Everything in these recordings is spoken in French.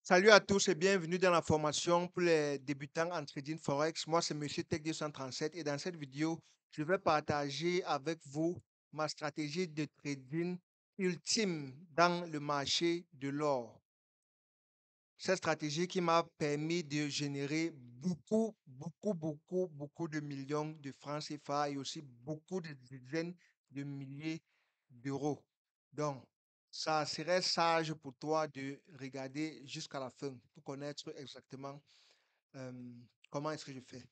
Salut à tous et bienvenue dans la formation pour les débutants en trading Forex. Moi, c'est Monsieur Tech 237 et dans cette vidéo, je vais partager avec vous ma stratégie de trading ultime dans le marché de l'or. Cette stratégie qui m'a permis de générer beaucoup de millions de francs CFA et aussi beaucoup de dizaines de milliers d'euros. Donc, ça serait sage pour toi de regarder jusqu'à la fin pour connaître exactement euh, comment est-ce que je fais.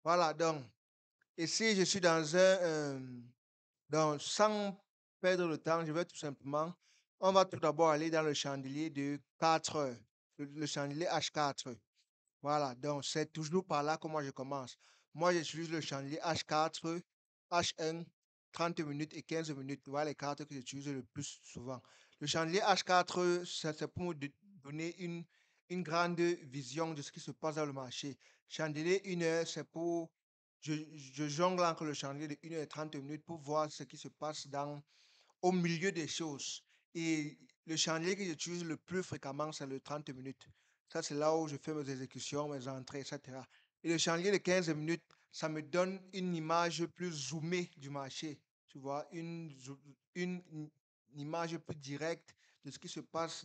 Voilà, donc, ici, je suis dans donc, sans perdre le temps, je vais tout simplement, on va tout d'abord aller dans le chandelier de 4 heures, le chandelier H4. Voilà, donc c'est toujours par là que moi je commence. Moi, j'utilise le chandelier H4, H1, 30 minutes et 15 minutes. Voilà les cartes que j'utilise le plus souvent. Le chandelier H4, c'est pour me donner une grande vision de ce qui se passe dans le marché. Chandelier 1 heure, c'est pour. Je jongle entre le chandelier de 1 heure et 30 minutes pour voir ce qui se passe au milieu des choses. Et le chandelier que j'utilise le plus fréquemment, c'est le 30 minutes. Ça, c'est là où je fais mes exécutions, mes entrées, etc. Et le chandelier de 15 minutes, ça me donne une image plus zoomée du marché. Tu vois, une image plus directe de ce qui se passe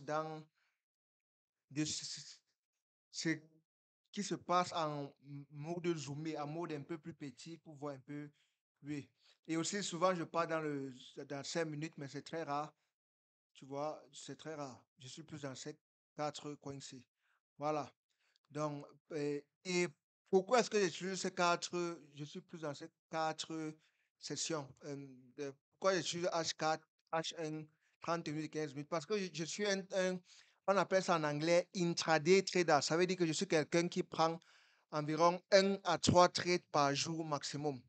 de ce qui se passe en mode zoomé, en mode un peu plus petit pour voir un peu. Oui. Et aussi, souvent, je pars dans 5 minutes, mais c'est très rare. Tu vois, c'est très rare. Je suis plus dans ces quatre coins-ci. Voilà. Donc, et pourquoi est-ce que j'utilise ces quatre, je suis plus dans ces quatre sessions? Pourquoi j'utilise H4, H1, 30 minutes, 15 minutes? Parce que je suis on appelle ça en anglais intraday trader. Ça veut dire que je suis quelqu'un qui prend environ 1 à 3 trades par jour maximum.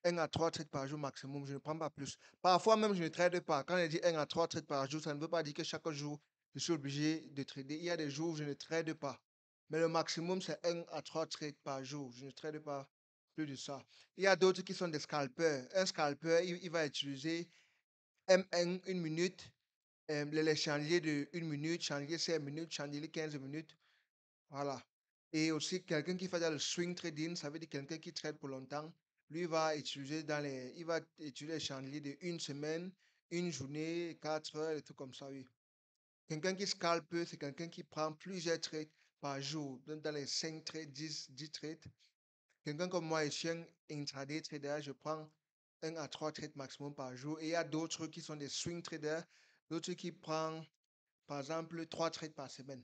1 à 3 trades par jour maximum, je ne prends pas plus. Parfois même, je ne trade pas. Quand je dis 1 à 3 trades par jour, ça ne veut pas dire que chaque jour, je suis obligé de trader. Il y a des jours où je ne trade pas. Mais le maximum, c'est 1 à 3 trades par jour. Je ne trade pas plus de ça. Il y a d'autres qui sont des scalpers. Un scalper, il va utiliser M1 une minute, les chandeliers de 1 minute, chandelier 5 minutes, chandelier 15 minutes. Voilà. Et aussi, quelqu'un qui fait dans le swing trading, ça veut dire quelqu'un qui trade pour longtemps. Lui il va utiliser les chandeliers de une semaine, une journée, 4 heures, et tout comme ça, oui. Quelqu'un qui scalpe, c'est quelqu'un qui prend plusieurs trades par jour, donc dans les 5 trades, 10 trades. Quelqu'un comme moi, je suis un intraday trader, je prends 1 à 3 trades maximum par jour. Et il y a d'autres qui sont des swing traders, d'autres qui prennent, par exemple, 3 trades par semaine.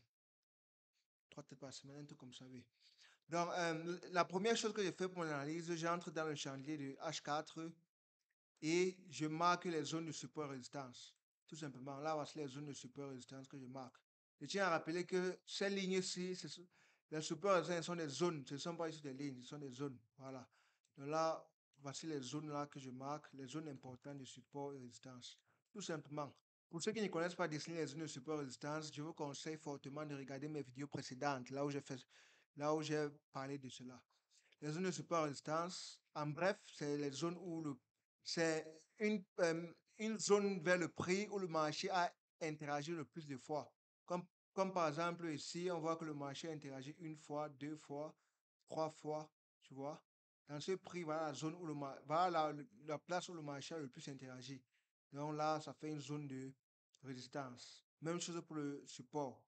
3 trades par semaine, un truc comme ça, oui. Donc, la première chose que je fais pour mon analyse, j'entre dans le chandelier de H4 et je marque les zones de support et résistance. Tout simplement, là, voici les zones de support et résistance que je marque. Je tiens à rappeler que ces lignes-ci, les supports et résistances sont des zones, ce ne sont pas juste des lignes, ce sont des zones. Voilà. Donc là, voici les zones-là que je marque, les zones importantes de support et résistance. Tout simplement. Pour ceux qui ne connaissent pas dessiner les zones de support et résistance, je vous conseille fortement de regarder mes vidéos précédentes, là où j'ai parlé de cela. Les zones de support et résistance, en bref, c'est les zones où c'est une zone vers le prix où le marché a interagi le plus de fois. Comme par exemple ici, on voit que le marché a interagi une fois, deux fois, trois fois, tu vois. Dans ce prix, voilà la zone où voilà la place où le marché a le plus interagi. Donc là, ça fait une zone de résistance. Même chose pour le support.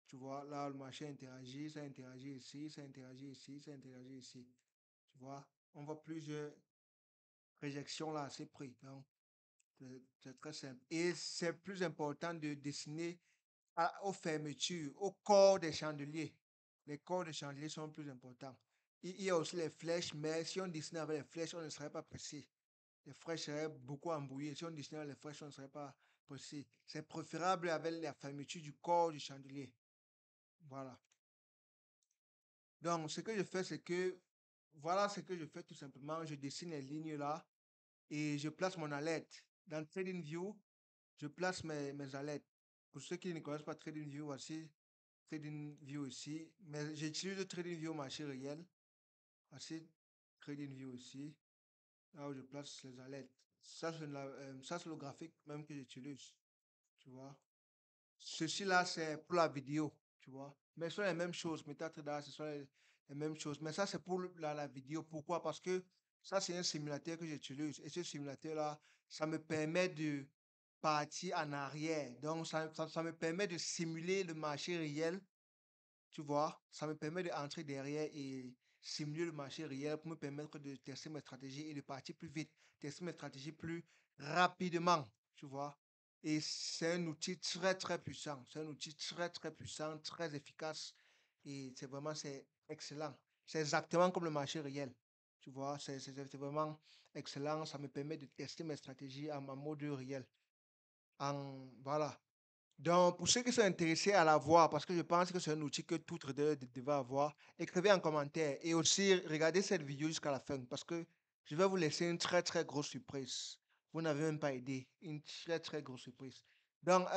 Tu vois, là, le marché interagit, ça interagit ici, ça interagit ici, ça interagit ici. Tu vois, on voit plusieurs réjections là à ces prix. Donc, c'est très simple. Et c'est plus important de dessiner aux fermetures, au corps des chandeliers. Les corps des chandeliers sont plus importants. Il y a aussi les flèches, mais si on dessinait avec les flèches, on ne serait pas précis. Les flèches seraient beaucoup embrouillées. Si on dessinait avec les flèches, on ne serait pas précis. C'est préférable avec la fermeture du corps du chandelier. Voilà. Donc, ce que je fais, c'est que, voilà ce que je fais tout simplement. Je dessine les lignes là et je place mon alerte. Dans TradingView, je place mes alertes. Pour ceux qui ne connaissent pas TradingView, voici TradingView ici. Mais j'utilise le TradingView au marché réel. Voici TradingView ici, là où je place les alertes. Ça, c'est le graphique même que j'utilise. Tu vois. Ceci là, c'est pour la vidéo. tu vois. Mais ce sont les mêmes choses, Metadata, ce sont les mêmes choses. Mais ça, c'est pour la vidéo. Pourquoi? Parce que ça, c'est un simulateur que j'utilise. Et ce simulateur-là, ça me permet de partir en arrière. Donc, ça me permet de simuler le marché réel, tu vois. Ça me permet d'entrer derrière et simuler le marché réel pour me permettre de tester mes stratégies et de partir plus vite, tester mes stratégies plus rapidement, tu vois. Et c'est un outil très, très puissant. C'est un outil très, très puissant, très efficace. Et c'est vraiment, c'est excellent. C'est exactement comme le marché réel. Tu vois, c'est vraiment excellent. Ça me permet de tester mes stratégies en mode réel. Voilà. Donc, pour ceux qui sont intéressés à l'avoir, parce que je pense que c'est un outil que tout trader devait avoir, écrivez en commentaire et aussi regardez cette vidéo jusqu'à la fin parce que je vais vous laisser une très très grosse surprise. Vous n'avez même pas idée. Une très très grosse surprise. Donc,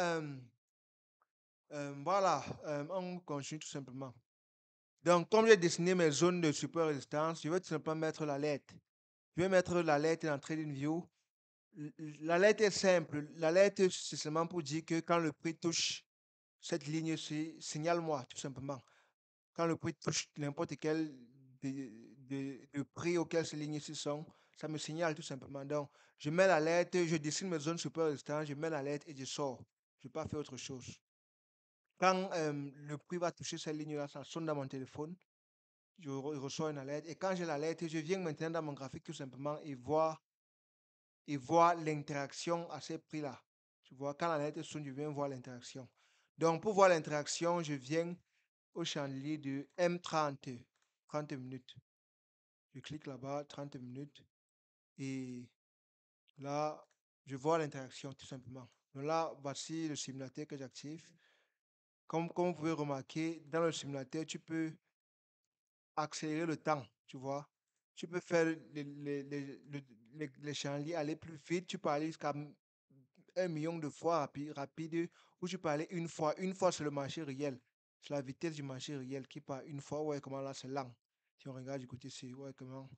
voilà, on continue tout simplement. Donc, comme j'ai dessiné mes zones de super résistance, je vais tout simplement mettre l'alerte. Je vais mettre l'alerte dans TradingView. L'alerte est simple. L'alerte, c'est seulement pour dire que quand le prix touche cette ligne-ci, signale-moi tout simplement. Quand le prix touche n'importe quel de prix auquel ces lignes-ci sont, ça me signale tout simplement. Donc, je mets l'alerte, je dessine mes zones super résistantes, je mets l'alerte et je sors. Je ne vais pas faire autre chose. Quand le prix va toucher cette ligne-là, ça sonne dans mon téléphone, je reçois une alerte. Et quand j'ai l'alerte, je viens maintenant dans mon graphique tout simplement et voir l'interaction à ces prix-là. Tu vois, quand l'alerte sonne, je viens voir l'interaction. Donc, pour voir l'interaction, je viens au chandelier de M30, 30 minutes. Je clique là-bas, 30 minutes, et là, je vois l'interaction tout simplement. Donc là, voici le simulateur que j'active. Comme vous pouvez remarquer, dans le simulateur, tu peux accélérer le temps, tu vois. Tu peux faire les chandeliers aller plus vite, tu peux aller jusqu'à 1 million de fois rapide, ou tu peux aller une fois. Une fois, c'est le marché réel. C'est la vitesse du marché réel qui part une fois. Ouais, comment là, c'est lent. Si on regarde du côté ici, ouais, comment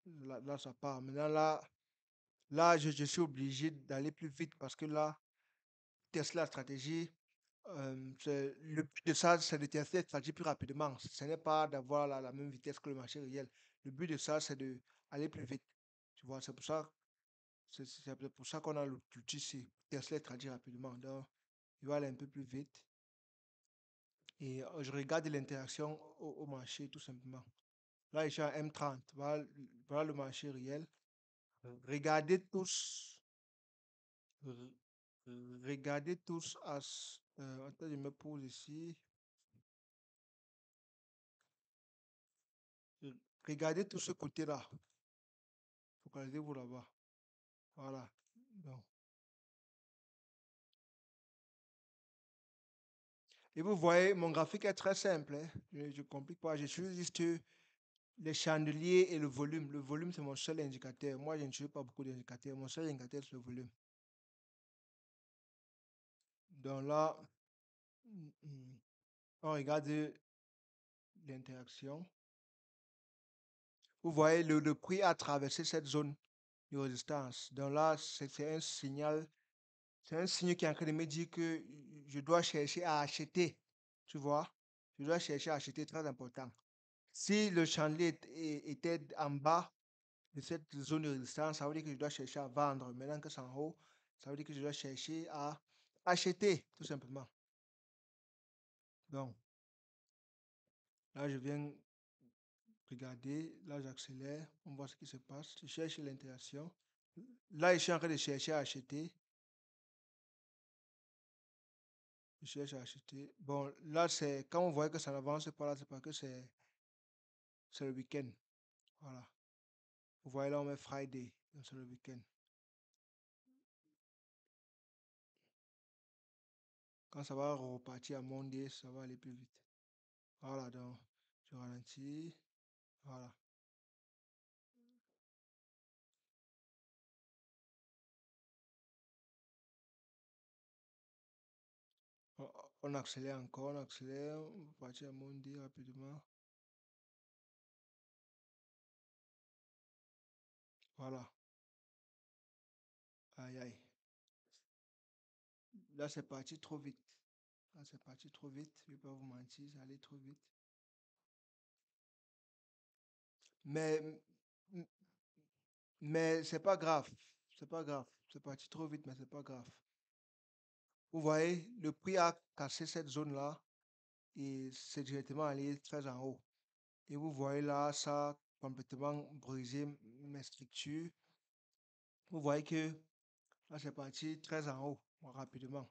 là, ça part. Maintenant, là je suis obligé d'aller plus vite parce que là, tester la stratégie, le but de ça, c'est de tester la stratégie plus rapidement. Ce n'est pas d'avoir la même vitesse que le marché réel. Le but de ça, c'est d'aller plus vite. Tu vois, c'est pour ça qu'on a l'outil ici. Tester la stratégie rapidement. Donc, il va aller un peu plus vite. Et je regarde l'interaction au marché tout simplement. Là, je suis à M30. Voilà le marché réel. Regardez tous. Regardez tous attends, je me pose ici. Regardez tout ce côté-là. Focalisez-vous là-bas. Voilà. Donc. Et vous voyez, mon graphique est très simple, hein. Je ne complique pas. Je suis juste les chandeliers et le volume. Le volume, c'est mon seul indicateur. Moi, je ne suis pas beaucoup d'indicateurs. Mon seul indicateur, c'est le volume. Donc là, on regarde l'interaction. Vous voyez, le prix a traversé cette zone de résistance. Donc là, c'est un signal. C'est un signe qui est en train de me dire que je dois chercher à acheter. Tu vois? Je dois chercher à acheter, très important. Si le chandelier était en bas de cette zone de résistance, ça veut dire que je dois chercher à vendre. Maintenant que c'est en haut, ça veut dire que je dois chercher à acheter, tout simplement. Donc, là, je viens regarder, là, j'accélère, on voit ce qui se passe. Je cherche l'interaction. Là, je suis en train de chercher à acheter. Je cherche à acheter. Bon, là, c'est quand on voit que ça n'avance pas, là, c'est parce que c'est le week-end. Voilà. Vous voyez là, on met Friday. Donc, c'est le week-end. Quand ça va repartir à Monday, ça va aller plus vite. Voilà, donc, je ralentis. Voilà. On, on accélère encore, on accélère. On va partir à Monday rapidement. Voilà. Aïe, aïe. Là, c'est parti trop vite. Là, c'est parti trop vite. Je ne vais pas vous mentir, c'est allé trop vite. Mais, m- mais c'est pas grave. C'est pas grave. C'est parti trop vite, mais c'est pas grave. Vous voyez, le prix a cassé cette zone-là et c'est directement allé très en haut. Et vous voyez là, ça a complètement brisé mes structures. Vous voyez que là, c'est parti très en haut, rapidement.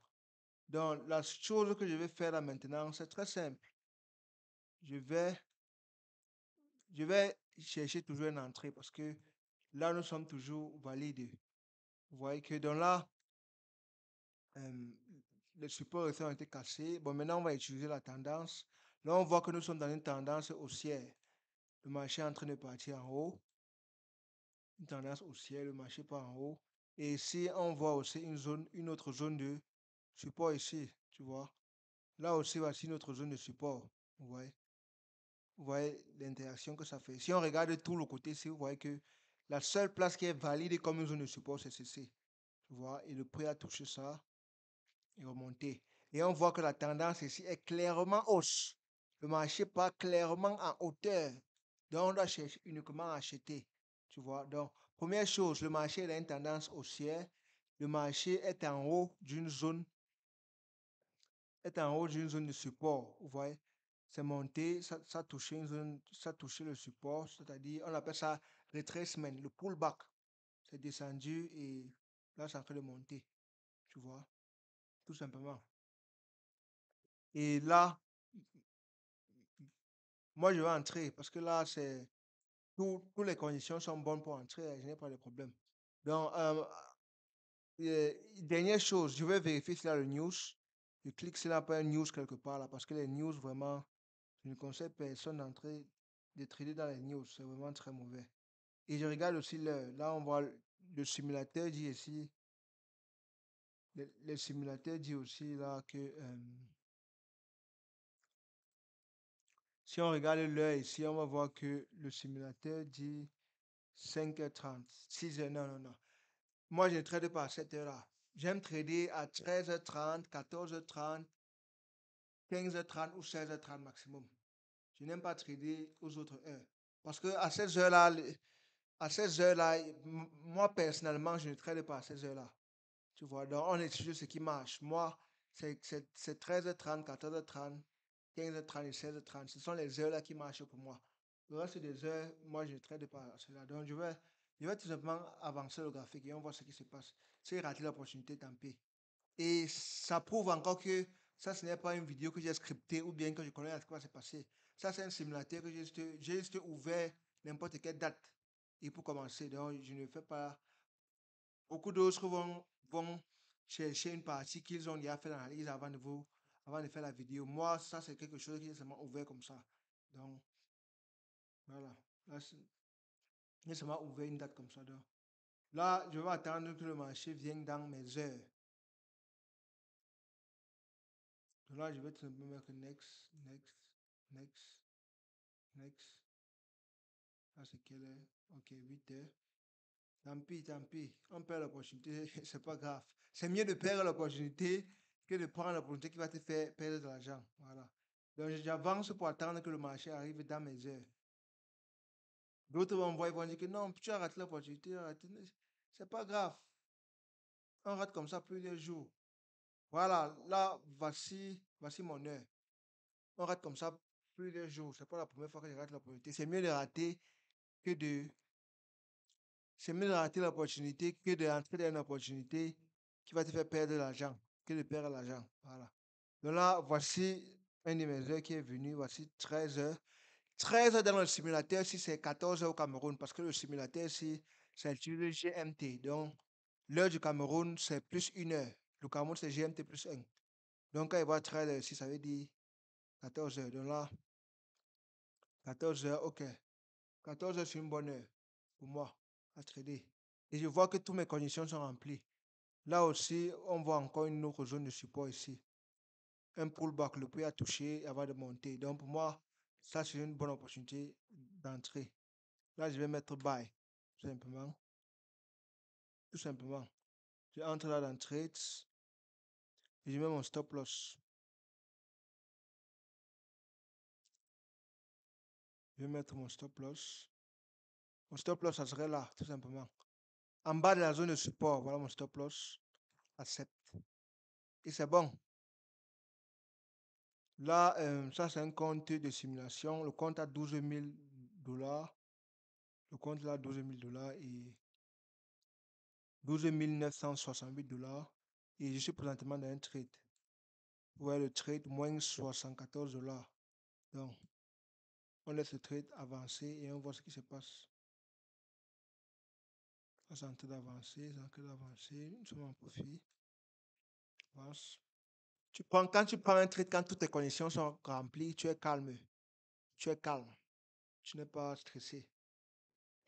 Donc, la chose que je vais faire là maintenant, c'est très simple. Je vais, je vais chercher toujours une entrée parce que là, nous sommes toujours valides. Vous voyez que donc là, euh, les supports ici ont été cassés. Bon, maintenant, on va utiliser la tendance. Là, on voit que nous sommes dans une tendance haussière. Le marché est en train de partir en haut. Une tendance haussière, le marché part en haut. Et ici, on voit aussi une autre zone de support ici, tu vois. Là aussi, voici notre zone de support. Vous voyez l'interaction que ça fait. Si on regarde tout le côté ici, vous voyez que la seule place qui est valide comme une zone de support, c'est ceci. Tu vois, et le prix a touché ça et remonté. Et on voit que la tendance ici est clairement hausse. Le marché part clairement en hauteur. Donc, on doit chercher uniquement à acheter. Tu vois, donc, première chose, le marché a une tendance haussière. Le marché est en haut d'une zone de support. Vous voyez, c'est monté, ça a touché une zone, ça a touché le support, c'est-à-dire, on appelle ça retracement, le pullback. C'est descendu et là, c'est en train de monter. Tu vois, tout simplement. Et là, moi, je vais entrer parce que là, toutes les conditions sont bonnes pour entrer. Je n'ai pas de problème. Donc, dernière chose, je vais vérifier si là le news. Je clique sur là, pas un news quelque part là parce que les news, vraiment, je ne conseille personne d'entrer, de trader dans les news. C'est vraiment très mauvais. Et je regarde aussi l'heure. Là, on voit le simulateur dit ici. Le simulateur dit aussi là que si on regarde l'heure ici, on va voir que le simulateur dit 5h30, 6h, non, non, non. Moi, je ne trade pas à cette heure-là. J'aime trader à 13h30, 14h30, 15h30 ou 16h30 maximum. Je n'aime pas trader aux autres heures. Parce que à ces heures-là, moi personnellement, je ne trade pas à ces heures-là. Tu vois, donc on étudie ce qui marche. Moi, c'est 13h30, 14h30, 15h30 et 16h30. Ce sont les heures-là qui marchent pour moi. Le reste des heures, moi, je ne traite pas à cela. Donc, je vais tout simplement avancer le graphique et on voit ce qui se passe. Si j'ai raté l'opportunité, tant pis. Et ça prouve encore que ça, ce n'est pas une vidéo que j'ai scriptée ou bien que je connais ce qui va se passer. Ça, c'est un simulateur que j'ai juste ouvert n'importe quelle date. Et pour commencer, donc, je ne fais pas. Beaucoup d'autres vont chercher une partie qu'ils ont déjà fait l'analyse avant de faire la vidéo. Moi, ça, c'est quelque chose qui est seulement ouvert comme ça. Donc, voilà. Là, j'ai seulement ouvert une date comme ça. Donc, là, je vais attendre que le marché vienne dans mes heures. Donc là, je vais tout simplement mettre next, next, next, next. Là, c'est quelle heure? Ok, 8 heures. Tant pis, tant pis. On perd l'opportunité, c'est pas grave. C'est mieux de perdre l'opportunité que de prendre l'opportunité qui va te faire perdre de l'argent. Voilà. Donc, j'avance pour attendre que le marché arrive dans mes heures. D'autres vont voir, ils vont dire que non, tu as raté l'opportunité, tu as raté. C'est pas grave. On rate comme ça plusieurs jours. Voilà, là, voici mon heure. On rate comme ça plusieurs jours. C'est pas la première fois que je rate l'opportunité. Que de C'est mieux de rater l'opportunité que d'entrer dans une opportunité qui va te faire perdre l'argent, que de perdre l'argent. Voilà. Donc là, voici un de mes heures qui est venu. Voici 13 heures. 13 heures dans le simulateur, si c'est 14 heures au Cameroun, parce que le simulateur, si c'est utilisé GMT. Donc, l'heure du Cameroun, c'est plus 1 heure. Le Cameroun, c'est GMT plus 1. Donc, quand il voit 13 heures ici, ça veut dire 14 heures. Donc là, 14 heures, ok. 14 heures, c'est une bonne heure pour moi à trader. Et je vois que toutes mes conditions sont remplies. Là aussi, on voit encore une autre zone de support ici. Un pullback, le prix a touché avant de monter. Donc pour moi, ça c'est une bonne opportunité d'entrer. Là, je vais mettre buy, tout simplement. Tout simplement. Je entre là dans trades et je mets mon stop loss. Je vais mettre mon stop loss. Mon stop loss, ça serait là, tout simplement. En bas de la zone de support, voilà mon stop loss. Accepte. Et c'est bon. Là, ça c'est un compte de simulation. Le compte a 12 000 dollars. Le compte là, 12 000 dollars et 12 968 dollars. Et je suis présentement dans un trade. Vous voyez le trade, moins 74 dollars. Donc, on laisse le trade avancer et on voit ce qui se passe. Ça, c'est en train d'avancer, c'est en train d'avancer. Nous sommes en profit. Avance. Quand tu prends un trade, quand toutes tes conditions sont remplies, tu es calme. Tu es calme. Tu n'es pas stressé.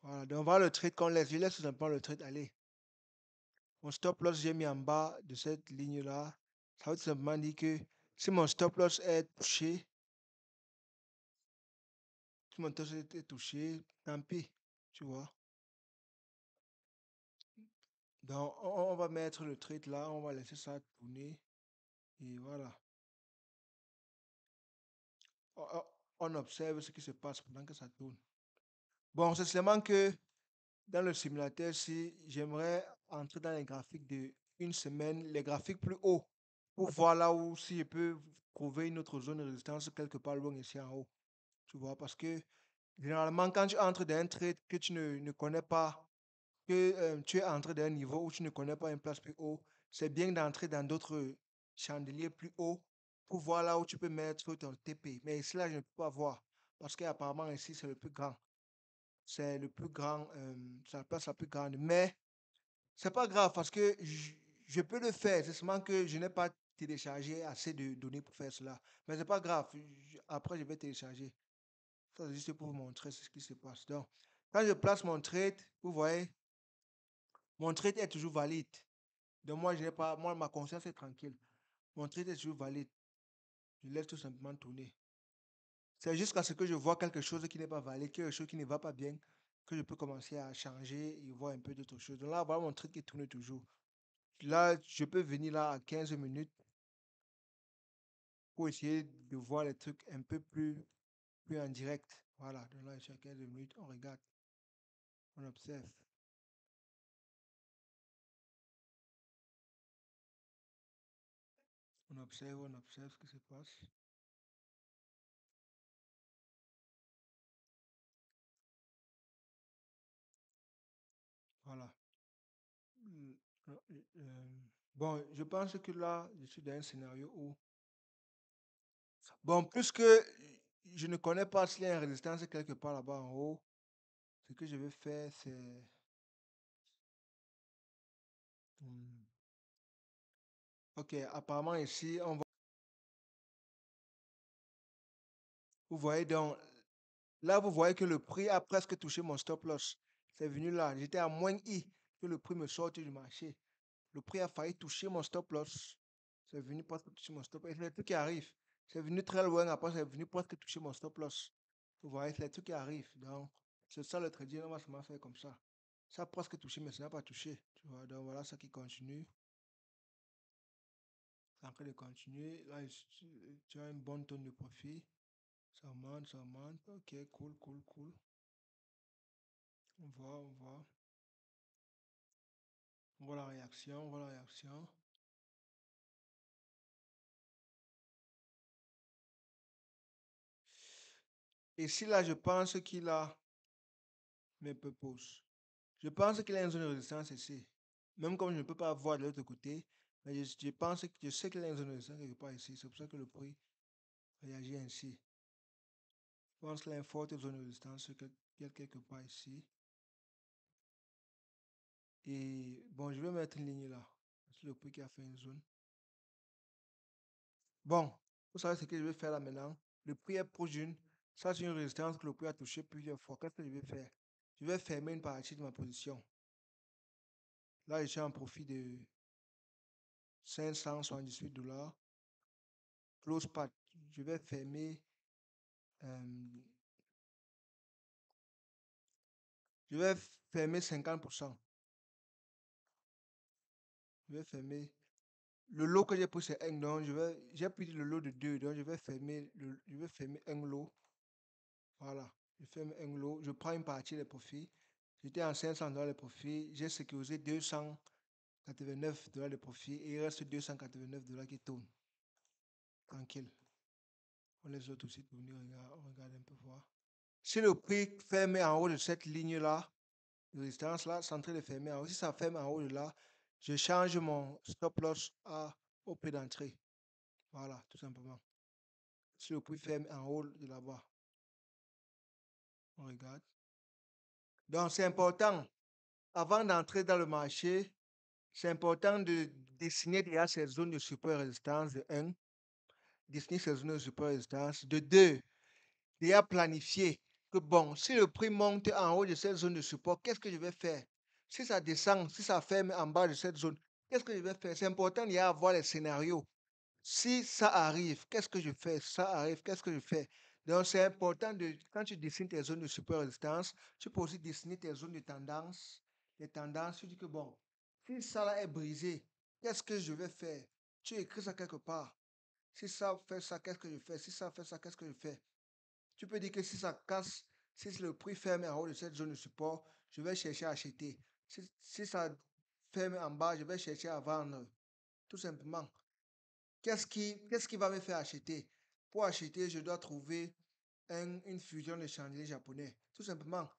Voilà. Donc, voilà le trade qu'on laisse. Je laisse tout simplement le trade aller. Mon stop loss, j'ai mis en bas de cette ligne-là. Ça veut tout simplement dire que si mon stop loss est touché, si mon stop loss est touché, tant pis. Tu vois. Donc, on va mettre le trade là, on va laisser ça tourner. Et voilà. On on observe ce qui se passe pendant que ça tourne. Bon, c'est seulement que dans le simulateur, si j'aimerais entrer dans les graphiques de une semaine, les graphiques plus hauts, pour voir là où si je peux trouver une autre zone de résistance quelque part loin ici en haut. Tu vois, parce que généralement, quand tu entres dans un trade que tu ne connais pas, que tu es entré dans un niveau où tu ne connais pas une place plus haut, c'est bien d'entrer dans d'autres chandeliers plus hauts pour voir là où tu peux mettre ton TP. Mais ici, là, je ne peux pas voir parce qu'apparemment, ici, c'est le plus grand. C'est le plus grand, c'est la place la plus grande. Mais c'est pas grave parce que je peux le faire. C'est seulement que je n'ai pas téléchargé assez de données pour faire cela. Mais c'est pas grave. Après, je vais télécharger. Ça, c'est juste pour vous montrer ce qui se passe. Donc, quand je place mon trade, vous voyez, mon trade est toujours valide. Donc, moi, je n'ai pas, moi, ma conscience est tranquille. Mon trade est toujours valide. Je laisse tout simplement tourner. C'est jusqu'à ce que je vois quelque chose qui n'est pas valide, quelque chose qui ne va pas bien, que je peux commencer à changer et voir un peu d'autres choses. Donc là, voilà mon trade qui tourne toujours. Là, je peux venir là à 15 minutes pour essayer de voir les trucs un peu plus en direct. Voilà, donc là, je suis à 15 minutes, on regarde, on observe. On observe ce qui se passe. Voilà. Mm, bon, je pense que là, je suis dans un scénario où, bon, puisque je ne connais pas s'il y a une résistance quelque part là-bas en haut, ce que je vais faire, c'est, hmm, ok, apparemment ici, vous voyez donc, là, vous voyez que le prix a presque touché mon stop loss. C'est venu là, j'étais à moins I, que le prix me sorte du marché. Le prix a failli toucher mon stop loss. C'est venu presque toucher mon stop loss. Et c'est le truc qui arrive. C'est venu très loin, après c'est venu presque toucher mon stop loss. Vous voyez, c'est le truc qui arrive. Donc, c'est ça le trading, on va seulement faire comme ça. Ça a presque touché, mais ça n'a pas touché. Tu vois, donc voilà ça qui continue. C'est en train de continuer. Là, tu as une bonne tonne de profit. Ça monte, ça monte. Ok, cool, cool, cool. On voit, on voit. On voit la réaction, on voit la réaction. Et si là, je pense qu'il a mes purposes. Je pense qu'il y a une zone de résistance ici. Même comme je ne peux pas voir de l'autre côté, mais je pense que je sais qu'il y a une zone de résistance quelque part ici. C'est pour ça que le prix réagit ainsi. Je pense qu'il y a une forte zone de résistance quelque part ici. Et bon, je vais mettre une ligne là. C'est le prix qui a fait une zone. Bon, vous savez ce que je vais faire là maintenant. Le prix est proche d'une. Ça, c'est une résistance que le prix a touché plusieurs fois. Qu'est-ce que je vais faire? Je vais fermer une partie de ma position. Là, je suis en profit de 578 dollars. Close part. Je vais fermer. euh, je vais fermer 50%. Je vais fermer. Le lot que j'ai pris, c'est un. Donc, j'ai pris le lot de 2. Donc, je vais fermer un lot. Voilà. Je ferme un lot, je prends une partie des profits. J'étais en $500 de profit, j'ai sécurisé $289 de profit et il reste $289 qui tournent. Tranquille. On les autres aussi tourner, on regarde un peu voir. Si le prix ferme en haut de cette ligne-là, de résistance-là, c'est en train de fermer en haut. Si ça ferme en haut de là, je change mon stop loss au prix d'entrée. Voilà, tout simplement. Si le prix ferme en haut de là-bas, on regarde. Donc, c'est important, avant d'entrer dans le marché, c'est important de dessiner déjà ces zones de support et résistance de 1, dessiner ces zones de support et résistance de 2, déjà planifier que bon, si le prix monte en haut de cette zone de support, qu'est-ce que je vais faire? Si ça descend, si ça ferme en bas de cette zone, qu'est-ce que je vais faire? C'est important déjà avoir les scénarios. Si ça arrive, qu'est-ce que je fais? Ça arrive, qu'est-ce que je fais? Donc, c'est important quand tu dessines tes zones de super résistance, tu peux aussi dessiner tes zones de tendance. Les tendances, tu dis que bon, si ça là est brisé, qu'est-ce que je vais faire? Tu écris ça quelque part. Si ça fait ça, qu'est-ce que je fais? Si ça fait ça, qu'est-ce que je fais? Tu peux dire que si ça casse, si le prix ferme en haut de cette zone de support, je vais chercher à acheter. Si ça ferme en bas, je vais chercher à vendre. Tout simplement. Qu'est-ce qui va me faire acheter? Pour acheter, je dois trouver une fusion de chandelier japonais. Tout simplement.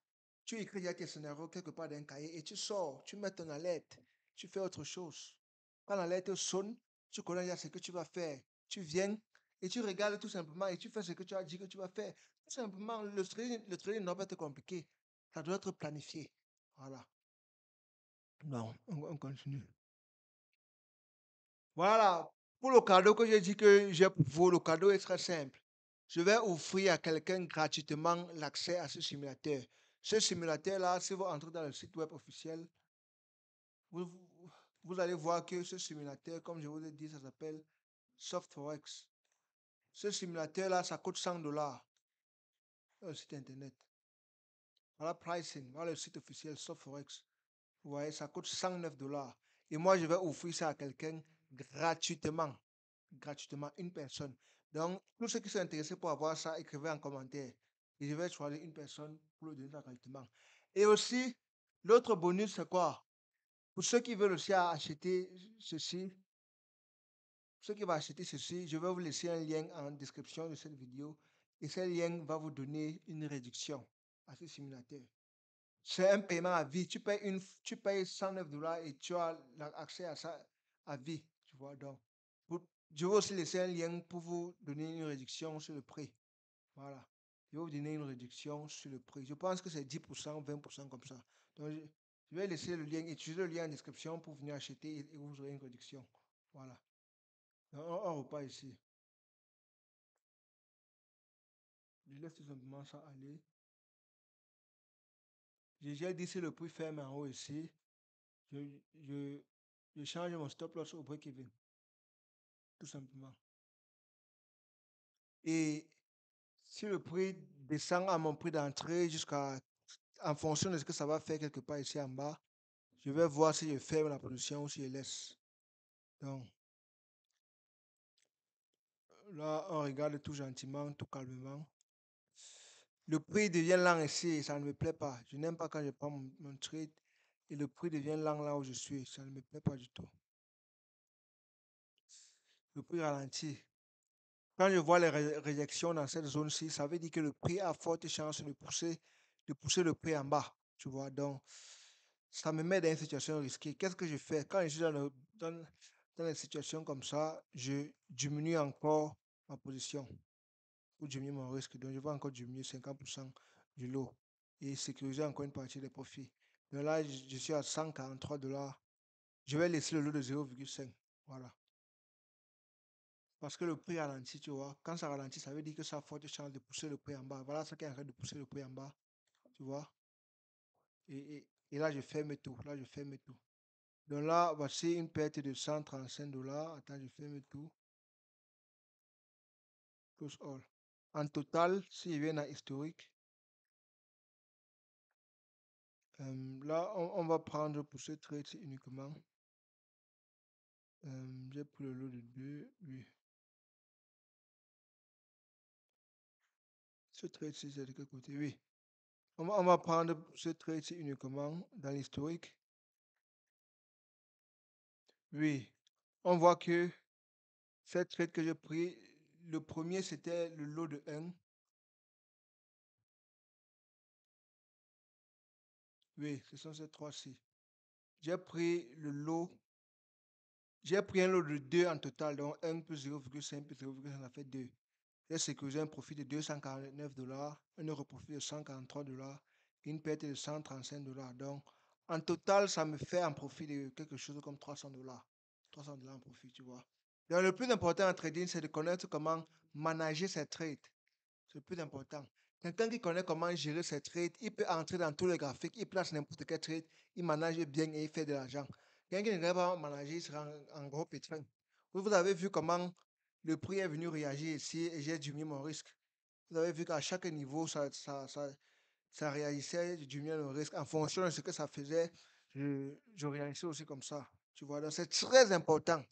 Tu écris déjà tes scénarios quelque part dans un cahier et tu sors, tu mets ton alerte, tu fais autre chose. Quand l'alerte sonne, tu connais déjà ce que tu vas faire. Tu viens et tu regardes tout simplement et tu fais ce que tu as dit que tu vas faire. Tout simplement, le trading ne doit pas être compliqué. Ça doit être planifié. Voilà. Non, on continue. Voilà. Pour le cadeau que j'ai dit que j'ai pour vous, le cadeau est très simple. Je vais offrir à quelqu'un gratuitement l'accès à ce simulateur. Ce simulateur-là, si vous entrez dans le site web officiel, vous, vous allez voir que ce simulateur, comme je vous ai dit, ça s'appelle SoftForex. Ce simulateur-là, ça coûte $100 sur le site internet. Voilà pricing, voilà le site officiel SoftForex. Vous voyez, ça coûte $109. Et moi, je vais offrir ça à quelqu'un gratuitement. Gratuitement, une personne. Donc, tous ceux qui sont intéressés pour avoir ça, écrivez en commentaire. Et je vais choisir une personne pour le donner gratuitement. Et aussi, l'autre bonus, c'est quoi? Pour ceux qui veulent aussi acheter ceci, ceux qui vont acheter ceci, je vais vous laisser un lien en description de cette vidéo. Et ce lien va vous donner une réduction à ce simulateur. C'est un paiement à vie. Tu payes $109 et tu as accès à ça à vie. Tu vois, donc, je vais aussi laisser un lien pour vous donner une réduction sur le prix. Voilà. Je vais vous donner une réduction sur le prix. Je pense que c'est 10%, 20% comme ça. Donc, je vais laisser le lien, utiliser le lien en description pour venir acheter et vous aurez une réduction. Voilà. Donc, on repart ici. Je laisse tout simplement ça aller. J'ai déjà dit si le prix ferme en haut ici. Je, je, je change mon stop loss au break-even. Tout simplement. Et si le prix descend à mon prix d'entrée en fonction de ce que ça va faire quelque part ici en bas, je vais voir si je ferme la position ou si je laisse. Donc, là, on regarde tout gentiment, tout calmement. Le prix devient lent ici, ça ne me plaît pas. Je n'aime pas quand je prends mon trade et le prix devient lent là où je suis. Ça ne me plaît pas du tout. Le prix ralentit. Quand je vois les réjections dans cette zone-ci, ça veut dire que le prix a forte chance de pousser le prix en bas. Tu vois, donc ça me met dans une situation risquée. Qu'est-ce que je fais? Quand je suis dans des situations comme ça, je diminue encore ma position pour diminuer mon risque. Donc, je vais encore diminuer 50% du lot et sécuriser encore une partie des profits. Donc là, je suis à $143. Je vais laisser le lot de 0,5. Voilà. Parce que le prix ralentit, tu vois. Quand ça ralentit, ça veut dire que ça a forte chance de pousser le prix en bas. Voilà ce qui est en train de pousser le prix en bas. Tu vois. Et là, je ferme tout. Là, je ferme tout. Donc là, voici une perte de $135. Attends, je ferme tout. Close all. En total, si je viens dans historique, là, on va prendre pour ce trade uniquement. J'ai pris le lot de 2. Oui. Ce trade-ci, c'est de quel côté? Oui. On va prendre ce trade-ci uniquement dans l'historique. Oui. On voit que cette trade que j'ai pris, le premier, c'était le lot de 1. Oui, ce sont ces trois-ci. J'ai pris le lot, j'ai pris un lot de 2 en total, donc 1 plus 0,5 plus 0,5, ça fait 2. J'ai sécurisé un profit de $249, un autre profit de $143, une perte de $135. Donc, en total, ça me fait un profit de quelque chose comme $300. $300 en profit, tu vois. Donc, le plus important en trading, c'est de connaître comment manager ses trades. C'est le plus important. Quelqu'un qui connaît comment gérer ses trades, il peut entrer dans tous les graphiques, il place n'importe quel trade, il manage bien et il fait de l'argent. Quelqu'un qui ne sait pas manager, il sera en gros pétrin. Vous avez vu comment le prix est venu réagir ici et j'ai diminué mon risque. Vous avez vu qu'à chaque niveau, ça réagissait, je diminuais le risque. En fonction de ce que ça faisait, je réagissais aussi comme ça. Tu vois, donc c'est très important.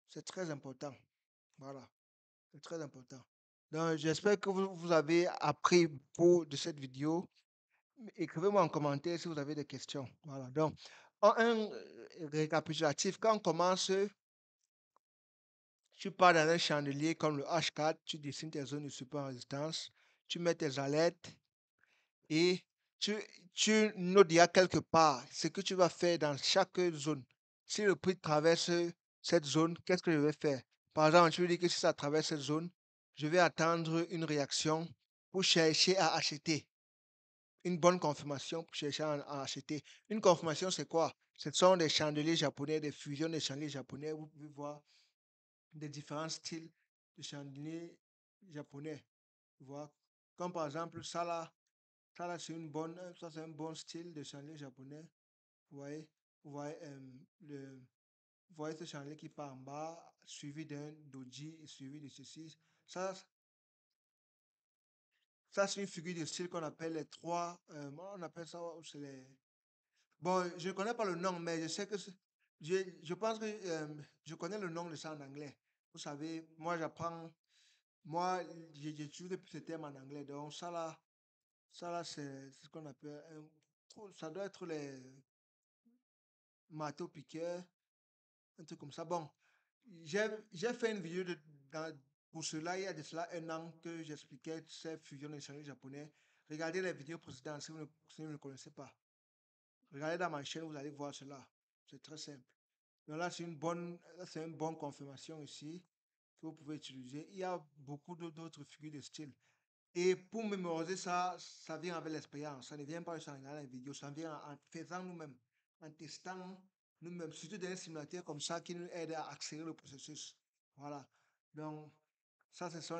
C'est très important. Voilà, c'est très important. Donc, j'espère que vous avez appris beaucoup de cette vidéo. Écrivez-moi en commentaire si vous avez des questions. Voilà. Donc, en un récapitulatif, quand on commence, tu pars dans un chandelier comme le H4, tu dessines tes zones de support résistance, tu mets tes alertes et tu, tu notes déjà quelque part ce que tu vas faire dans chaque zone. Si le prix traverse cette zone, qu'est-ce que je vais faire? Par exemple, tu veux dire que si ça traverse cette zone, je vais attendre une réaction pour chercher à acheter. Une bonne confirmation pour chercher à acheter. Une confirmation, c'est quoi? Ce sont des chandeliers japonais, des fusions de chandeliers japonais. Vous pouvez voir des différents styles de chandeliers japonais. Tu vois? Comme par exemple, ça là, c'est ça c'est un bon style de chandelier japonais. Vous voyez? Vous voyez, vous voyez ce chandelier qui part en bas, suivi d'un doji, et suivi de ceci. Ça, ça c'est une figure de style qu'on appelle les trois. On appelle ça, c'est les. Bon, je ne connais pas le nom, mais je sais que je pense que je connais le nom de ça en anglais. Vous savez, moi j'apprends, moi j'étudie depuis ce terme en anglais. Donc ça là c'est ce qu'on appelle, ça doit être les marteaux piqueurs, un truc comme ça. Bon, j'ai fait une vidéo pour cela, il y a de cela 1 an que j'expliquais ces fusions d'échanges japonais. Regardez les vidéos précédentes si vous ne connaissez pas. Regardez dans ma chaîne, vous allez voir cela. C'est très simple. Donc là, c'est une bonne confirmation ici que vous pouvez utiliser. Il y a beaucoup d'autres figures de style. Et pour mémoriser ça, ça vient avec l'expérience. Ça ne vient pas juste en regardant les vidéos, ça vient en faisant nous-mêmes, en testant nous-mêmes, surtout dans un simulateur comme ça qui nous aide à accélérer le processus. Voilà. Donc, ça, ce sont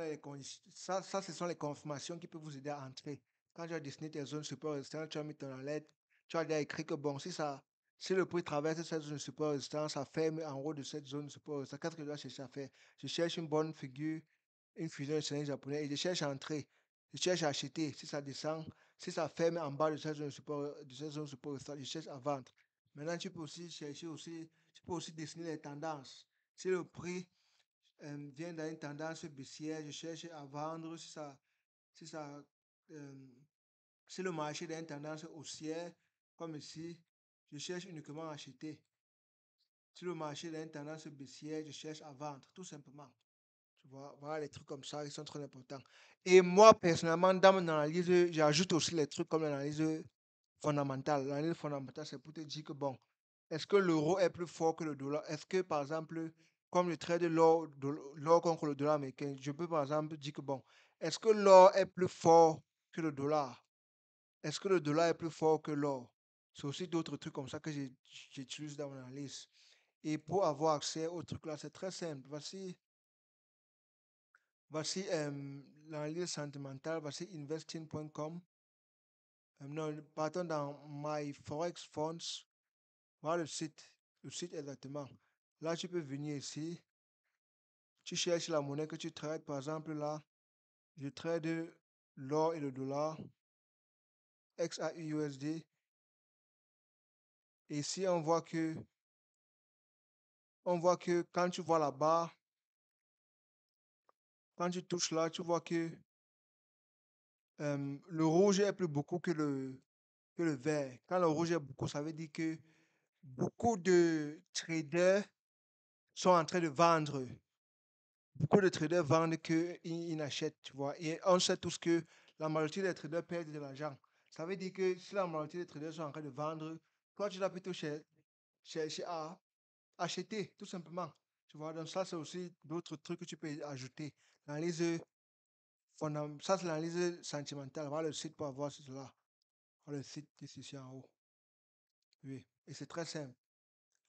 les confirmations qui peuvent vous aider à entrer. Quand tu as dessiné tes zones support résistance, tu as mis ton alerte, tu as déjà écrit que bon, si le prix traverse cette zone de support résistance, ça ferme en haut de cette zone de support résistance. Qu'est-ce que je dois chercher à faire? Je cherche une bonne figure, une fusion de japonais et je cherche à entrer. Je cherche à acheter. Si ça descend, si ça ferme en bas de cette zone de support, je cherche à vendre. Maintenant, tu peux aussi dessiner les tendances. Si le prix vient dans une tendance baissière, je cherche à vendre. Si ça, euh, si le marché est dans une tendance haussière, comme ici, je cherche uniquement à acheter. Si le marché est dans une tendance baissière, je cherche à vendre, tout simplement. Tu vois, voilà les trucs comme ça qui sont très importants. Et moi, personnellement, dans mon analyse, j'ajoute aussi les trucs comme l'analyse fondamentale. L'analyse fondamentale, c'est pour te dire que, bon, est-ce que l'euro est plus fort que le dollar? Est-ce que, par exemple, comme le trade de l'or contre le dollar américain, je peux, par exemple, dire que, bon, est-ce que l'or est plus fort que le dollar? Est-ce que le dollar est plus fort que l'or? C'est aussi d'autres trucs comme ça que j'utilise dans mon analyse. Et pour avoir accès aux trucs là, c'est très simple. Voici l'analyse sentimentale, voici investing.com. Non, partons dans My Forex Funds. Voilà le site exactement. Là, tu peux venir ici. Tu cherches la monnaie que tu trades. Par exemple, là, je trade l'or et le dollar, XAUUSD. Et ici, on voit que quand tu vois la barre, quand tu touches là, tu vois que Le rouge est plus beaucoup que le vert. Quand le rouge est beaucoup, ça veut dire que beaucoup de traders sont en train de vendre. Beaucoup de traders vendent qu'ils n'achètent, tu vois. Et on sait tous que la majorité des traders perdent de l'argent. Ça veut dire que si la majorité des traders sont en train de vendre, toi, tu dois plutôt chercher à acheter, tout simplement. Tu vois, donc ça, c'est aussi d'autres trucs que tu peux ajouter. L'analyse ça, c'est l'analyse sentimentale. Voilà le site pour avoir cela. Voilà le site ici en haut. Oui. Et c'est très simple.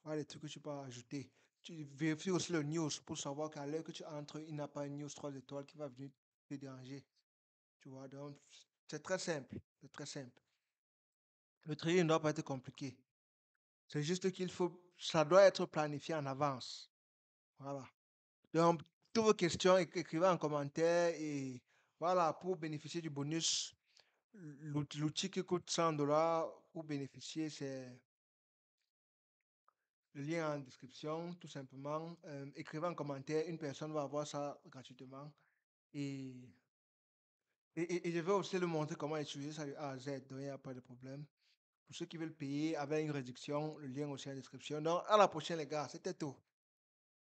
Voilà les trucs que tu peux ajouter. Tu vérifies aussi le news pour savoir qu'à l'heure que tu entres, il n'y a pas une news 3 étoiles qui va venir te déranger. Tu vois, donc c'est très simple. C'est très simple. Le trading ne doit pas être compliqué. C'est juste qu'il faut, ça doit être planifié en avance. Voilà. Donc, toutes vos questions, écrivez en commentaire et voilà, pour bénéficier du bonus, l'outil qui coûte 100 $ pour bénéficier, c'est le lien en description, tout simplement. Écrivez en commentaire, une personne va avoir ça gratuitement. Et, et je vais aussi le montrer comment utiliser ça de A à Z, donc il n'y a pas de problème. Pour ceux qui veulent payer avec une réduction, le lien aussi en description. Donc, à la prochaine, les gars. C'était tout.